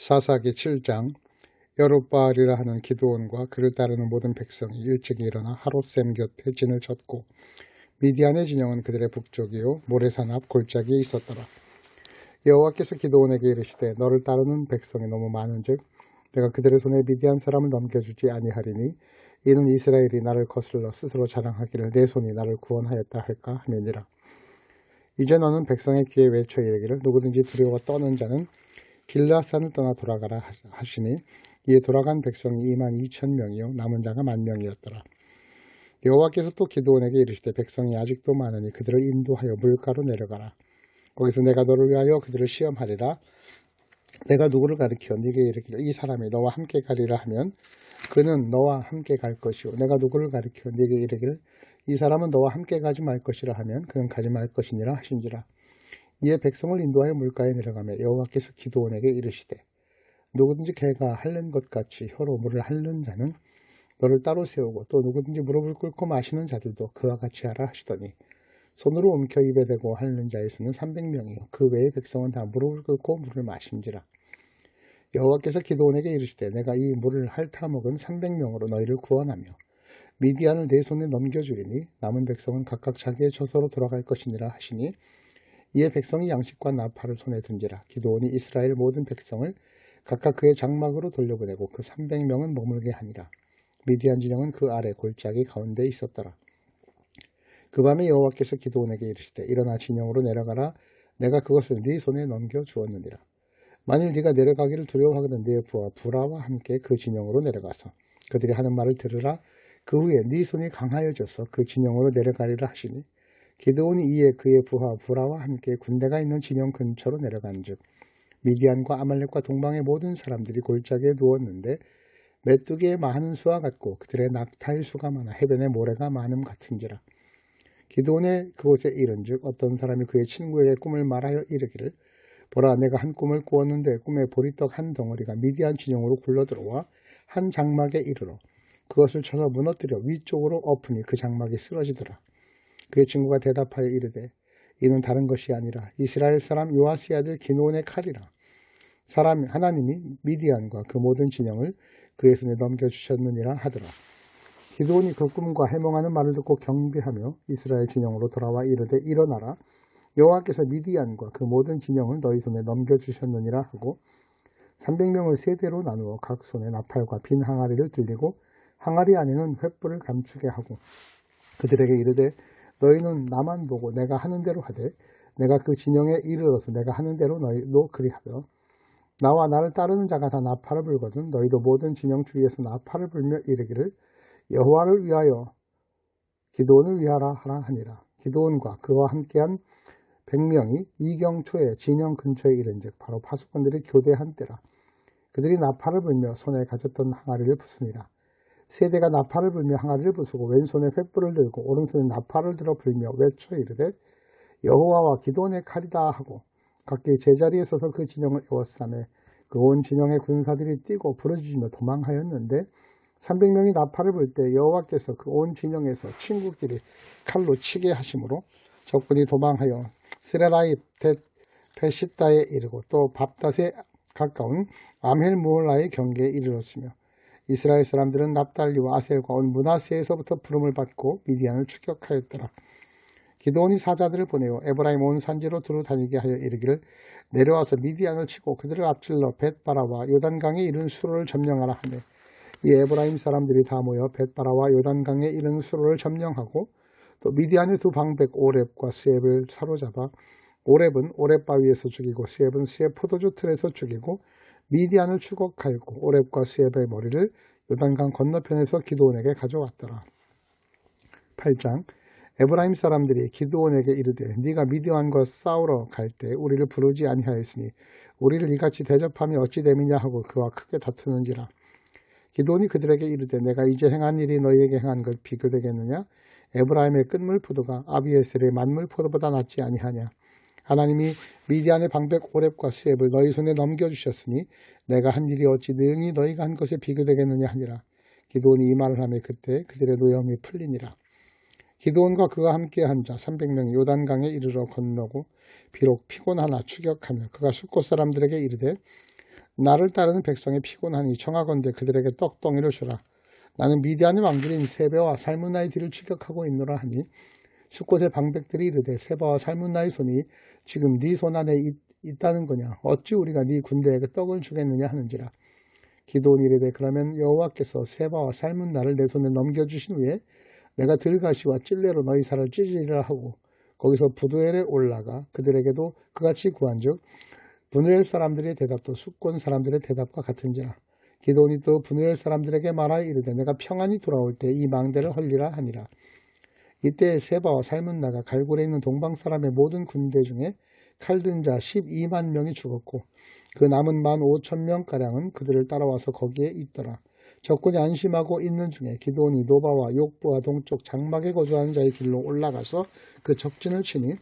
사사기 7장. 여룻바알이라 하는 기드온과 그를 따르는 모든 백성이 일찍 일어나 하롯셈 곁에 진을 쳤고 미디안의 진영은 그들의 북쪽이요 모레산 앞 골짜기에 있었더라. 여호와께서 기드온에게 이르시되 너를 따르는 백성이 너무 많은즉 내가 그들의 손에 미디안 사람을 넘겨주지 아니하리니 이는 이스라엘이 나를 거슬러 스스로 자랑하기를 내 손이 나를 구원하였다 할까 함이니라. 이제 너는 백성의 귀에 외쳐 이르기를 누구든지 두려워 떠는 자는 길르앗산을 떠나 돌아가라 하시니 이에 돌아간 백성이 22,000명이요 남은 자가 10,000명이었더라. 여호와께서 또 기드온에게 이르시되 백성이 아직도 많으니 그들을 인도하여 물가로 내려가라. 거기서 내가 너를 위하여 그들을 시험하리라. 내가 누구를 가리켜 네게 이르기를 이 사람이 너와 함께 가리라 하면 그는 너와 함께 갈 것이요 내가 누구를 가리켜 네게 이르기를 이 사람은 너와 함께 가지 말 것이라 하면 그는 가지 말 것이니라 하신지라. 이에 백성을 인도하여 물가에 내려가며 여호와께서 기드온에게 이르시되 누구든지 개가 핥는 것 같이 혀로 물을 핥는 자는 너를 따로 세우고 또 누구든지 무릎을 꿇고 마시는 자들도 그와 같이 하라 하시더니 손으로 움켜 입에 대고 핥는 자의 수는 300명이요 그 외의 백성은 다 무릎을 꿇고 물을 마신지라. 여호와께서 기드온에게 이르시되 내가 이 물을 핥아 먹은 300명으로 너희를 구원하며 미디안을 내 손에 넘겨주리니 남은 백성은 각각 자기의 처소로 돌아갈 것이니라 하시니 이에 백성이 양식과 나팔을 손에 든지라. 기드온이 이스라엘 모든 백성을 각각 그의 장막으로 돌려보내고 그 300명은 머물게 하니라. 미디안 진영은 그 아래 골짜기 가운데 있었더라. 그 밤에 여호와께서 기드온에게 이르시되 일어나 진영으로 내려가라. 내가 그것을 네 손에 넘겨 주었느니라. 만일 네가 내려가기를 두려워하거든 네 부하 부라와 함께 그 진영으로 내려가서 그들이 하는 말을 들으라. 그 후에 네 손이 강하여져서 그 진영으로 내려가리라 하시니 기드온이 이에 그의 부하 부라와 함께 군대가 있는 진영 근처로 내려간즉 미디안과 아말렉과 동방의 모든 사람들이 골짜기에 누웠는데 메뚜기의 많은 수와 같고 그들의 낙타의 수가 많아 해변의 모래가 많음 같은지라. 기드온의 그곳에 이른즉 어떤 사람이 그의 친구에게 꿈을 말하여 이르기를 보라 내가 한 꿈을 꾸었는데 꿈에 보리떡 한 덩어리가 미디안 진영으로 굴러들어와 한 장막에 이르러 그것을 쳐서 무너뜨려 위쪽으로 엎으니 그 장막이 쓰러지더라. 그의 친구가 대답하여 이르되 이는 다른 것이 아니라 이스라엘 사람 요아스의 아들 기드온의 칼이라. 하나님이 미디안과 그 모든 진영을 그의 손에 넘겨주셨느니라 하더라. 기드온이 그 꿈과 해몽하는 말을 듣고 경배하며 이스라엘 진영으로 돌아와 이르되 일어나라. 여호와께서 미디안과 그 모든 진영을 너희 손에 넘겨주셨느니라 하고 300명을 세 대로 나누어 각 손에 나팔과 빈 항아리를 들리고 항아리 안에는 횃불을 감추게 하고 그들에게 이르되 너희는 나만 보고 내가 하는 대로 하되 내가 그 진영에 이르러서 내가 하는 대로 너희도 그리하며 나와 나를 따르는 자가 다 나팔을 불거든 너희도 모든 진영 주위에서 나팔을 불며 이르기를 여호와를 위하여 기드온을 위하라 하라 하니라. 기드온과 그와 함께한 100명이 이경초에 진영 근처에 이른즉 바로 파수꾼들이 교대한 때라. 그들이 나팔을 불며 손에 가졌던 항아리를 부수니라. 세대가 나팔을 불며 항아리를 부수고 왼손에 횃불을 들고 오른손에 나팔을 들어 불며 외쳐 이르되 여호와와 기드온의 칼이다 하고 각기 제자리에 서서 그 진영을 에워싸매 그 온 진영의 군사들이 뛰고 부르짖으며 도망하였는데 300명이 나팔을 불 때 여호와께서 그 온 진영에서 친구끼리 칼로 치게 하심으로 적군이 도망하여 스레라이 베시다에 이르고 또 밥닷에 가까운 암헬무올라의 경계에 이르렀으며 이스라엘 사람들은 납달리와 아셀과 온 므낫세에서부터 부름을 받고 미디안을 추격하였더라. 기드온이 사자들을 보내어 에브라임 온 산지로 두루 다니게 하여 이르기를 내려와서 미디안을 치고 그들을 앞질러 벳바라와 요단강에 이른 수로를 점령하라 하매 이 에브라임 사람들이 다 모여 벳바라와 요단강에 이른 수로를 점령하고 또 미디안의 두 방백 오렙과 스엡을 사로잡아 오렙은 오렙 바위에서 죽이고 스엡은 스엡 포도주 틀에서 죽이고 미디안을 추격하였고 오렙과 스엡의 머리를 요단강 건너편에서 기드온에게 가져왔더라. 8장. 에브라임 사람들이 기드온에게 이르되 네가 미디안과 싸우러 갈 때 우리를 부르지 아니하였으니 우리를 이같이 대접하며 어찌 됨이냐 하고 그와 크게 다투는지라. 기드온이 그들에게 이르되 내가 이제 행한 일이 너희에게 행한 것 비교되겠느냐. 에브라임의 끝물 포도가 아비에셀의 만물 포도보다 낫지 아니하냐. 하나님이 미디안의 방백 오렙과 스엡을 너희 손에 넘겨주셨으니 내가 한 일이 어찌 능히 너희가 한 것에 비교되겠느냐 하니라. 기드온이 이 말을 하며 그때 그들의 노염이 풀리니라. 기드온과 그가 함께한 자 300명이 요단강에 이르러 건너고 비록 피곤하나 추격하며 그가 숫곳 사람들에게 이르되 나를 따르는 백성이 피곤하니 청하건대 그들에게 떡덩이를 주라. 나는 미디안의 왕들인 세바와 살문나의 뒤를 추격하고 있노라 하니 숫곳의 방백들이 이르되 세바와 살문나의 손이 지금 네 손 안에 있다는 거냐. 어찌 우리가 네 군대에게 떡을 주겠느냐 하는지라. 기드온이 이르되 그러면 여호와께서 세바와 살문나를 내 손에 넘겨주신 후에 내가 들가시와 찔레로 너희 살을 찢으리라 하고 거기서 부두엘에 올라가 그들에게도 그같이 구한즉 브누엘 사람들의 대답도 숫곤 사람들의 대답과 같은지라. 기드온이 또 브누엘 사람들에게 말하여 이르되 내가 평안히 돌아올 때 이 망대를 헐리라 하니라. 이때 세바와 살문나가 갈골에 있는 동방 사람의 모든 군대 중에 칼든 자 12만 명이 죽었고 그 남은 15,000명가량은 그들을 따라와서 거기에 있더라. 적군이 안심하고 있는 중에 기드온이 노바와 욕부와 동쪽 장막에 거주하는 자의 길로 올라가서 그 적진을 치니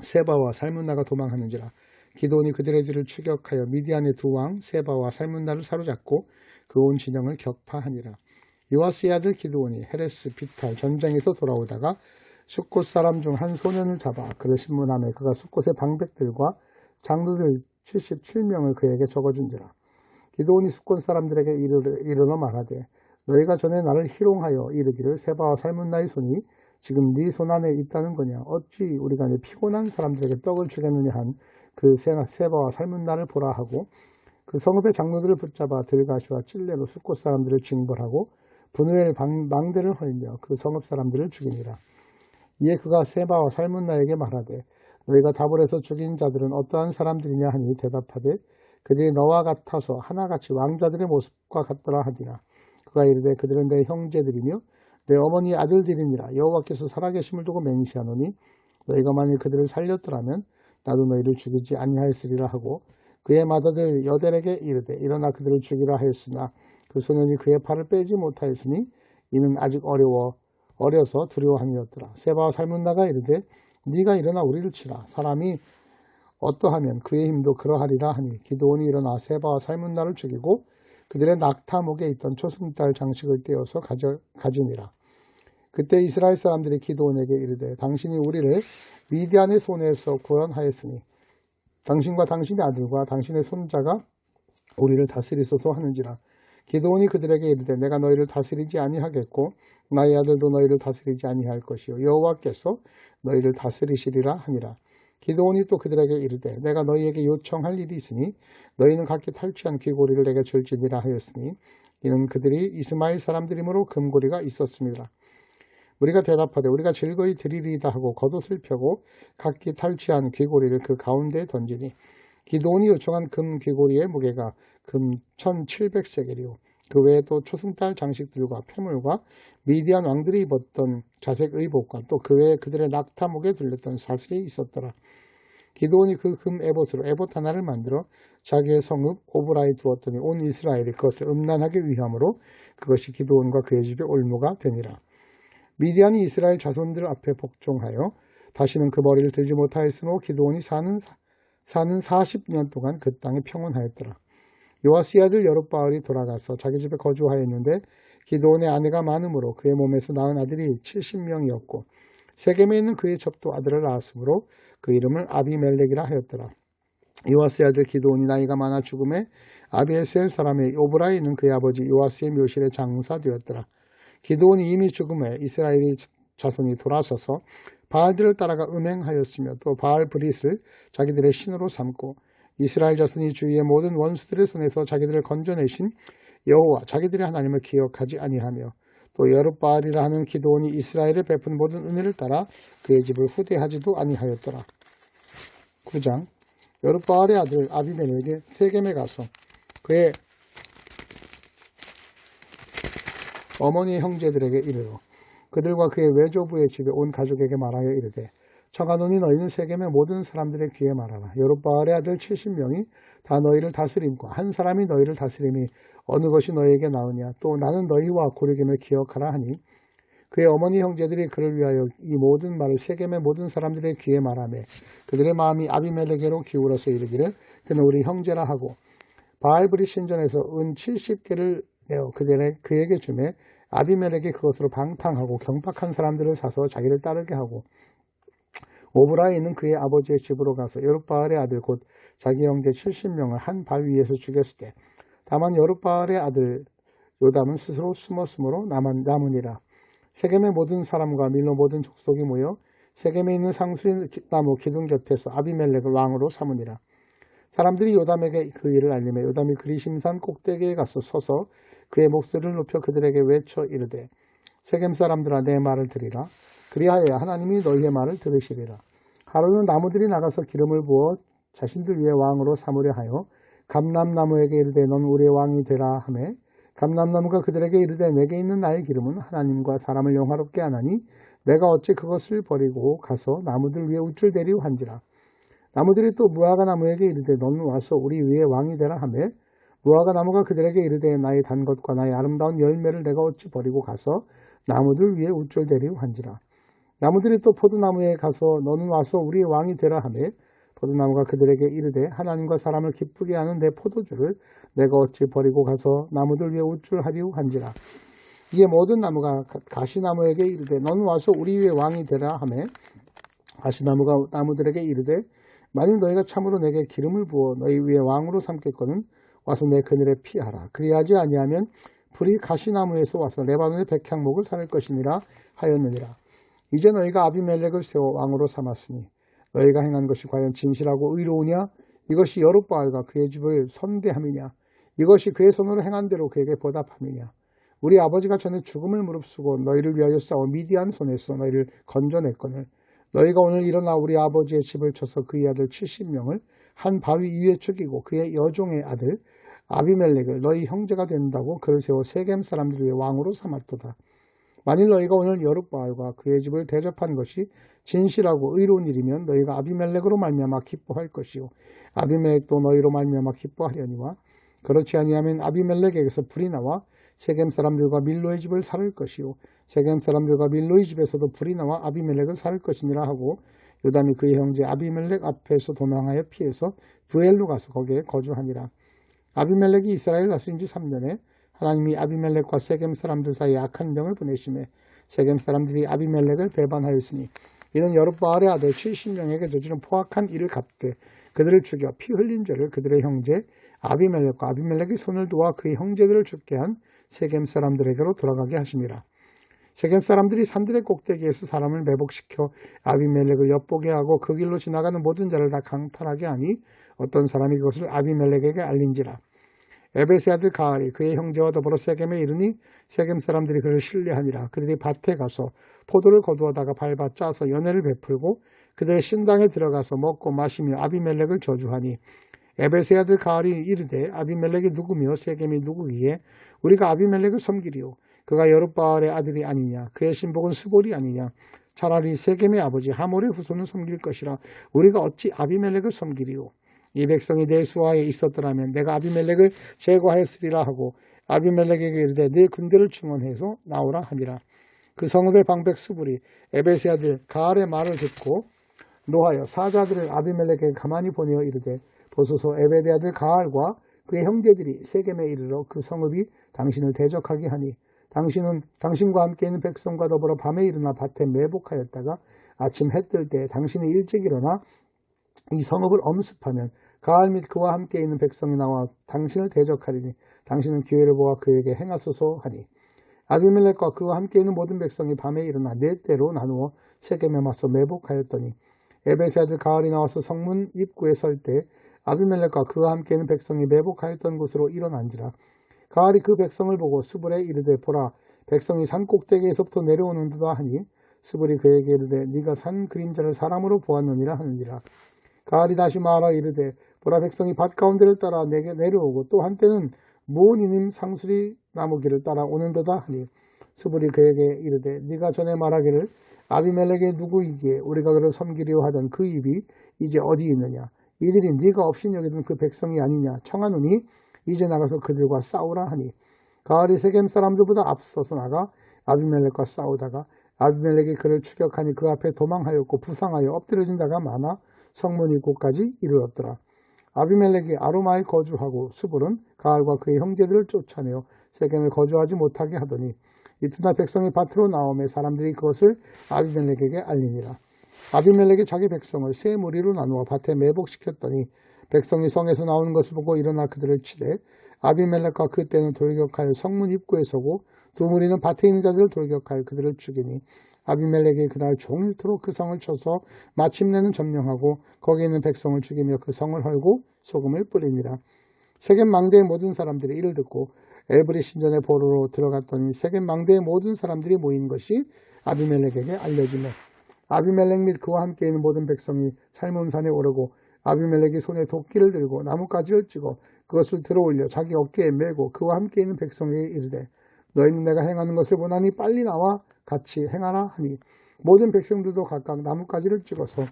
세바와 살문나가 도망하는지라. 기드온이 그들의 뒤를 추격하여 미디안의 두 왕 세바와 살문나를 사로잡고 그 온 진영을 격파하니라. 요아스의 아들 기드온이 헤레스 비탈 전쟁에서 돌아오다가 숫곳 사람 중 한 소년을 잡아 그를 신문하며 그가 숫곳의 방백들과 장로들 77명을 그에게 적어준지라. 기드온이 숫곳 사람들에게 이르러 말하되 너희가 전에 나를 희롱하여 이르기를 세바와 살문나의 손이 지금 네 손 안에 있다는 거냐. 어찌 우리가 네 피곤한 사람들에게 떡을 주겠느냐 한 그 세바와 살문나를 보라 하고 그 성읍의 장로들을 붙잡아 들가시와 찔레로 숫곳 사람들을 징벌하고 브누엘 망대를 헐며 그 성읍 사람들을 죽이니라. 이에 그가 세바와 살문나에게 말하되 너희가 다볼에서 죽인 자들은 어떠한 사람들이냐 하니 대답하되 그들이 너와 같아서 하나같이 왕자들의 모습과 같더라 하니라. 그가 이르되 그들은 내 형제들이며 내 어머니의 아들들이니라. 여호와께서 살아계심을 두고 맹세하노니 너희가 만일 그들을 살렸더라면 나도 너희를 죽이지 아니하였으리라 하고 그의 맏아들 여델에게 이르되 일어나 그들을 죽이라 하였으나 그 소년이 그의 팔을 빼지 못하였으니 이는 아직 어려서 두려워함이었더라. 세바와 살문나가 이르되 네가 일어나 우리를 치라. 사람이 어떠하면 그의 힘도 그러하리라 하니 기드온이 일어나 세바와 살문나를 죽이고 그들의 낙타목에 있던 초승달 장식을 떼어서 가지니라. 그때 이스라엘 사람들이 기드온에게 이르되 당신이 우리를 미디안의 손에서 구원하였으니 당신과 당신의 아들과 당신의 손자가 우리를 다스리소서 하는지라. 기드온이 그들에게 이르되 내가 너희를 다스리지 아니하겠고 나의 아들도 너희를 다스리지 아니할 것이요 여호와께서 너희를 다스리시리라 하니라. 기드온이 또 그들에게 이르되 내가 너희에게 요청할 일이 있으니 너희는 각기 탈취한 귀고리를 내게 줄지니라 하였으니 이는 그들이 이스마엘 사람들이므로 금고리가 있었습니다. 우리가 대답하되 우리가 즐거이 드리리이다 하고 겉옷을 펴고 각기 탈취한 귀고리를 그 가운데에 던지니 기드온이 요청한 금 귀고리의 무게가 금 1700세겔이요 그 외에도 초승달 장식들과 폐물과 미디안 왕들이 입었던 자색 의복과 또 그 외에 그들의 낙타목에 둘렸던 사슬이 있었더라. 기드온이 그 금 에봇으로 에봇 하나를 만들어 자기의 성읍 오브라에 두었더니 온 이스라엘이 그것을 음란하게 위함으로 그것이 기드온과 그의 집의 올무가 되니라. 미디안이 이스라엘 자손들 앞에 복종하여 다시는 그 머리를 들지 못하였으므로 기드온이 사는 40년 동안 그 땅에 평온하였더라. 요아스의 아들 여룹바알이 돌아가서 자기 집에 거주하였는데 기드온의 아내가 많으므로 그의 몸에서 낳은 아들이 70명이었고 세겜에 있는 그의 첩도 아들을 낳았으므로 그 이름을 아비멜렉이라 하였더라. 요아스의 아들 기드온이 나이가 많아 죽음에 아비에셀 사람의 오브라에 있는 그의 아버지 요아스의 묘실에 장사되었더라. 기드온이 이미 죽음에 이스라엘의 자손이 돌아서서 바알들을 따라가 음행하였으며 또 바알 브릿을 자기들의 신으로 삼고 이스라엘 자손이 주위의 모든 원수들의 손에서 자기들을 건져내신 여호와 자기들의 하나님을 기억하지 아니하며 또 여룹바알이라 하는 기드온이 이스라엘에 베푼 모든 은혜를 따라 그의 집을 후대하지도 아니하였더라. 9장 여룹바알의 아들 아비멜렉이 세겜에 가서 그의 어머니의 형제들에게 이르러 그들과 그의 외조부의 집에 온 가족에게 말하여 이르되 청하노니 너희는 세겜의 모든 사람들의 귀에 말하라. 여룹바알의 아들 70명이 다 너희를 다스림과 한 사람이 너희를 다스림이 어느 것이 너희에게 나으냐. 또 나는 너희와 고르김을 기억하라 하니 그의 어머니 형제들이 그를 위하여 이 모든 말을 세겜의 모든 사람들의 귀에 말하며 그들의 마음이 아비멜렉에게로 기울어서 이르기를 그는 우리 형제라 하고 바알브리 신전에서 은 70개를 내어 그에게 주매 아비멜렉이 그것으로 방탕하고 경박한 사람들을 사서 자기를 따르게 하고 오브라인은 그의 아버지의 집으로 가서 여룻바알의 아들 곧 자기 형제 70명을 한 바위 위에서 죽였을 때 다만 여룻바알의 아들 요담은 스스로 숨었으므로 남으니라. 세겜의 모든 사람과 밀로 모든 족속이 모여 세겜에 있는 상수리나무 기둥 곁에서 아비멜렉을 왕으로 삼으니라. 사람들이 요담에게 그 일을 알리며 요담이 그리심산 꼭대기에 가서 서서 그의 목소리를 높여 그들에게 외쳐 이르되 세겜 사람들아 내 말을 들으라. 그리하여 하나님이 너희의 말을 들으시리라. 하루는 나무들이 나가서 기름을 부어 자신들 위에 왕으로 삼으려 하여 감람나무에게 이르되 넌 우리의 왕이 되라 하매 감람나무가 그들에게 이르되 내게 있는 나의 기름은 하나님과 사람을 영화롭게 하나니 내가 어찌 그것을 버리고 가서 나무들 위에 우쭐대리우 한지라. 나무들이 또 무화과 나무에게 이르되 너는 와서 우리 위에 왕이 되라 하매 무화과 나무가 그들에게 이르되 나의 단 것과 나의 아름다운 열매를 내가 어찌 버리고 가서 나무들 위에 우쭐대리우 한지라. 나무들이 또 포도나무에 가서 너는 와서 우리의 왕이 되라 하매 포도나무가 그들에게 이르되 하나님과 사람을 기쁘게 하는 내 포도주를 내가 어찌 버리고 가서 나무들 위에 우쭐하리우 한지라. 이에 모든 나무가 가시나무에게 이르되 너는 와서 우리 위에 왕이 되라 하매 가시나무가 나무들에게 이르되 만일 너희가 참으로 내게 기름을 부어 너희 위에 왕으로 삼겠거든 와서 내 그늘에 피하라. 그리하지 아니하면 불이 가시나무에서 와서 레바논의 백향목을 살릴 것이니라 하였느니라. 이제 너희가 아비멜렉을 세워 왕으로 삼았으니 너희가 행한 것이 과연 진실하고 의로우냐? 이것이 여룻바알과 그의 집을 선대함이냐? 이것이 그의 손으로 행한 대로 그에게 보답함이냐? 우리 아버지가 전에 죽음을 무릅쓰고 너희를 위하여 싸워 미디안 손에서 너희를 건져냈거늘 너희가 오늘 일어나 우리 아버지의 집을 쳐서 그의 아들 70명을 한 바위 위에 죽이고 그의 여종의 아들 아비멜렉을 너희 형제가 된다고 그를 세워 세겜 사람들 위에 왕으로 삼았도다. 만일 너희가 오늘 여룻바알과 그의 집을 대접한 것이 진실하고 의로운 일이면 너희가 아비멜렉으로 말미암아 기뻐할 것이요 아비멜렉도 너희로 말미암아 기뻐하려니와 그렇지 아니하면 아비멜렉에게서 불이 나와 세겜 사람들과 밀로의 집을 살을 것이요 세겜 사람들과 밀로의 집에서도 불이 나와 아비멜렉을 살을 것이니라 하고 요담이 그의 형제 아비멜렉 앞에서 도망하여 피해서 부엘로 가서 거기에 거주하니라. 아비멜렉이 이스라엘 다스린 지 3년에 하나님이 아비멜렉과 세겜 사람들 사이에 악한 병을 보내심에 세겜 사람들이 아비멜렉을 배반하였으니 이는 여룻바알의 아들 70명에게 저지른 포악한 일을 갚되 그들을 죽여 피 흘린 죄를 그들의 형제 아비멜렉과 아비멜렉의 손을 도와 그의 형제들을 죽게 한 세겜 사람들에게로 돌아가게 하심이라. 세겜 사람들이 산들의 꼭대기에서 사람을 매복시켜 아비멜렉을 엿보게 하고 그 길로 지나가는 모든 자를 다 강탈하게 하니 어떤 사람이 그것을 아비멜렉에게 알린지라. 에벳의 아들 가알이 그의 형제와 더불어 세겜에 이르니 세겜 사람들이 그를 신뢰하니라. 그들이 밭에 가서 포도를 거두어다가 밟아 짜서 연회를 베풀고 그들의 신당에 들어가서 먹고 마시며 아비멜렉을 저주하니 에벳의 아들 가알이 이르되 아비멜렉이 누구며 세겜이 누구기에 우리가 아비멜렉을 섬기리요 그가 여룻바알의 아들이 아니냐 그의 신복은 스볼이 아니냐 차라리 세겜의 아버지 하몰의 후손을 섬길 것이라 우리가 어찌 아비멜렉을 섬기리요 이 백성이 내 수하에 있었더라면 내가 아비멜렉을 제거하였으리라 하고 아비멜렉에게 이르되 네 군대를 충원해서 나오라 하니라. 그 성읍의 방백 스불이 에벳의 아들 가알의 말을 듣고 노하여 사자들을 아비멜렉에게 가만히 보내어 이르되 보소서 에벳의 아들 가알과 그의 형제들이 세겜에 이르러 그 성읍이 당신을 대적하게 하니 당신은 당신과 함께 있는 백성과 더불어 밤에 일어나 밭에 매복하였다가 아침 해 뜰 때 당신이 일찍 일어나 이 성읍을 엄습하면 가알 및 그와 함께 있는 백성이 나와 당신을 대적하리니 당신은 기회를 보아 그에게 행하소서 하니 아비멜렉과 그와 함께 있는 모든 백성이 밤에 일어나 네 때로 나누어 세겜에 맞서 매복하였더니 에벳의 아들 가알이 나와서 성문 입구에 설 때 아비멜렉과 그와 함께 있는 백성이 매복하였던 곳으로 일어난지라. 가알이 그 백성을 보고 스불에 이르되 보라 백성이 산 꼭대기에서부터 내려오는도다 하니 스불이 그에게 이르되 네가 산 그림자를 사람으로 보았느니라 하느니라. 가알이 다시 말하 이르되 보라 백성이 밭 가운데를 따라 내게 내려오고 또 한때는 모니님 상수리 나무길을 따라 오는도다 하니 스불이 그에게 이르되 네가 전에 말하기를 아비멜렉의 누구이기에 우리가 그를 섬기려 하던 그 입이 이제 어디 있느냐 이들이 네가 없인 여기던 그 백성이 아니냐 청하노니 이제 나가서 그들과 싸우라 하니 가알이 세겜 사람들보다 앞서서 나가 아비멜렉과 싸우다가 아비멜렉이 그를 추격하니 그 앞에 도망하였고 부상하여 엎드려진 자가 많아 성문 입구까지 이르렀더라. 아비멜렉이 아로마에 거주하고 스불은 가알과 그의 형제들을 쫓아내어 세겜에 거주하지 못하게 하더니 이튿날 백성이 밭으로 나오매 사람들이 그것을 아비멜렉에게 알리니라. 아비멜렉이 자기 백성을 세 무리로 나누어 밭에 매복시켰더니 백성이 성에서 나오는 것을 보고 일어나 그들을 치되 아비멜렉과 그 때는 돌격하여 성문 입구에 서고 두 무리는 밭에 있는 자들을 돌격하여 그들을 죽이니 아비멜렉이 그날 종일토록 그 성을 쳐서 마침내는 점령하고 거기 있는 백성을 죽이며 그 성을 헐고 소금을 뿌리니라. 세겜 망대의 모든 사람들이 이를 듣고 에브리 신전의 보로로 들어갔더니 세겜 망대의 모든 사람들이 모인 것이 아비멜렉에게 알려지며 아비멜렉 및 그와 함께 있는 모든 백성이 살몬산에 오르고 아비멜렉이 손에 도끼를 들고 나뭇가지를 찌고 그것을 들어올려 자기 어깨에 메고 그와 함께 있는 백성에게 이르되 너희는 내가 행하는 것을 보나니 빨리 나와 같이 행하라 하니 모든 백성들도 각각 나뭇가지를 찍어서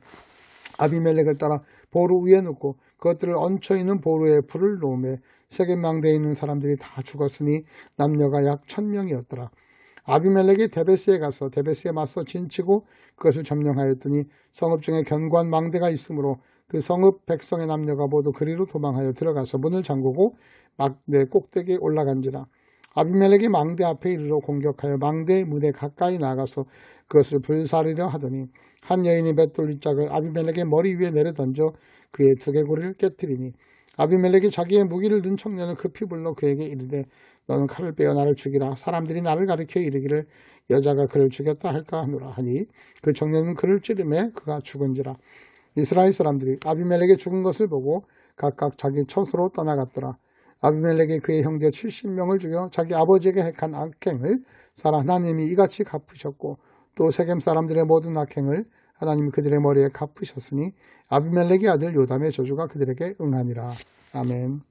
아비멜렉을 따라 보루 위에 놓고 그것들을 얹혀 있는 보루에 불을 놓으며 세겜 망대에 있는 사람들이 다 죽었으니 남녀가 약 1000명이었더라. 아비멜렉이 데베스에 가서 데베스에 맞서 진치고 그것을 점령하였더니 성읍 중에 견고한 망대가 있으므로 그 성읍 백성의 남녀가 모두 그리로 도망하여 들어가서 문을 잠그고 망대 꼭대기에 올라간지라. 아비멜렉이 망대 앞에 이르러 공격하여 망대의 문에 가까이 나가서 그것을 불사르려 하더니 한 여인이 맷돌리짝을 아비멜렉의 머리 위에 내려던져 그의 두개골을 깨뜨리니 아비멜렉이 자기의 무기를 든 청년을 급히 불러 그에게 이르되 너는 칼을 빼어 나를 죽이라. 사람들이 나를 가리켜 이르기를 여자가 그를 죽였다 할까 하노라 하니 그 청년은 그를 찌르매 그가 죽은지라. 이스라엘 사람들이 아비멜렉이 죽은 것을 보고 각각 자기 처소로 떠나갔더라. 아비멜렉이 그의 형제 70명을 죽여 자기 아버지에게 행한 악행을 살아 하나님이 이같이 갚으셨고 또 세겜 사람들의 모든 악행을 하나님이 그들의 머리에 갚으셨으니 아비멜렉의 아들 요담의 저주가 그들에게 응하니라. 아멘.